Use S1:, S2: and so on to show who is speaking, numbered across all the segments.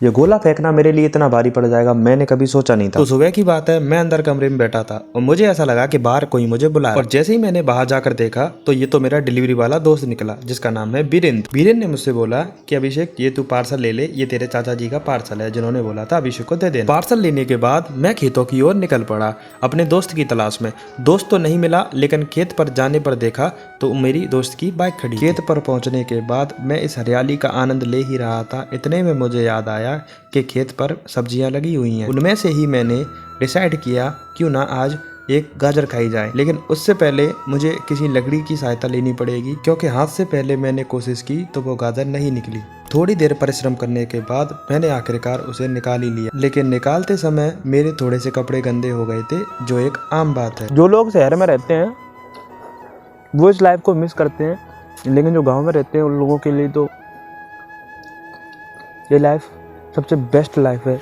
S1: ये गोला फेंकना मेरे लिए इतना भारी पड़ जाएगा मैंने कभी सोचा नहीं था। तो सुबह की बात है, मैं अंदर कमरे में बैठा था और मुझे ऐसा लगा कि बाहर कोई मुझे बुलाया। और जैसे ही मैंने बाहर जाकर देखा तो ये तो मेरा डिलीवरी वाला दोस्त निकला जिसका नाम है बीरेंद्र। बीरेंद्र ने मुझसे बोला कि अभिषेक ये तू पार्सल ले ले, ये तेरे चाचा जी का पार्सल है जिन्होंने बोला था अभिषेक को दे देना। पार्सल लेने के बाद मैं खेतों की ओर निकल पड़ा अपने दोस्त की तलाश में। दोस्त तो नहीं मिला, लेकिन खेत पर जाने पर देखा तो मेरी दोस्त की बाइक खड़ी। खेत पर पहुंचने के बाद मैं इस हरियाली का आनंद ले ही रहा था, इतने में मुझे याद आया कि खेत पर सब्जियां लगी हुई हैं। उनमें से ही मैंने डिसाइड किया क्यों ना आज एक गाजर खाई जाए, लेकिन उससे पहले मुझे किसी लकड़ी की सहायता लेनी पड़ेगी क्योंकि हाथ से पहले मैंने कोशिश की तो वो गाजर नहीं निकली। थोड़ी देर परिश्रम करने के बाद मैंने आखिरकार उसे निकाल ही लिया, लेकिन निकालते समय मेरे थोड़े से कपड़े गंदे हो गए थे, जो एक आम बात है।
S2: जो लोग शहर में रहते हैं वो इस लाइफ को मिस करते हैं, लेकिन जो गांव में रहते हैं उन लोगों के लिए तो ये लाइफ सबसे बेस्ट लाइफ है।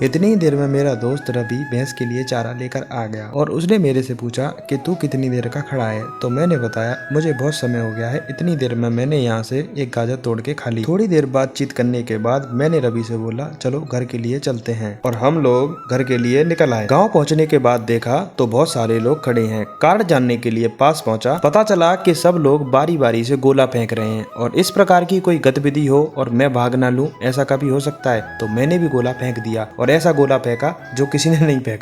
S1: इतनी ही देर में मेरा दोस्त रवि भैंस के लिए चारा लेकर आ गया और उसने मेरे से पूछा कि तू कितनी देर का खड़ा है। तो मैंने बताया मुझे बहुत समय हो गया है, इतनी देर में मैंने यहाँ से एक गाजर तोड़ के खा ली। थोड़ी देर बातचीत करने के बाद मैंने रवि से बोला चलो घर के लिए चलते हैं, और हम लोग घर के लिए निकल आए। गाँव पहुँचने के बाद देखा तो बहुत सारे लोग खड़े हैं। कार्ड जानने के लिए पास पहुँचा, पता चला कि सब लोग बारी बारी से गोला फेंक रहे हैं और इस प्रकार की कोई गतिविधि हो और मैं भाग ना लूं, ऐसा कभी हो सकता है? तो मैंने भी गोला फेंक दिया और ऐसा गोला फेंका जो किसी ने नहीं फेंका।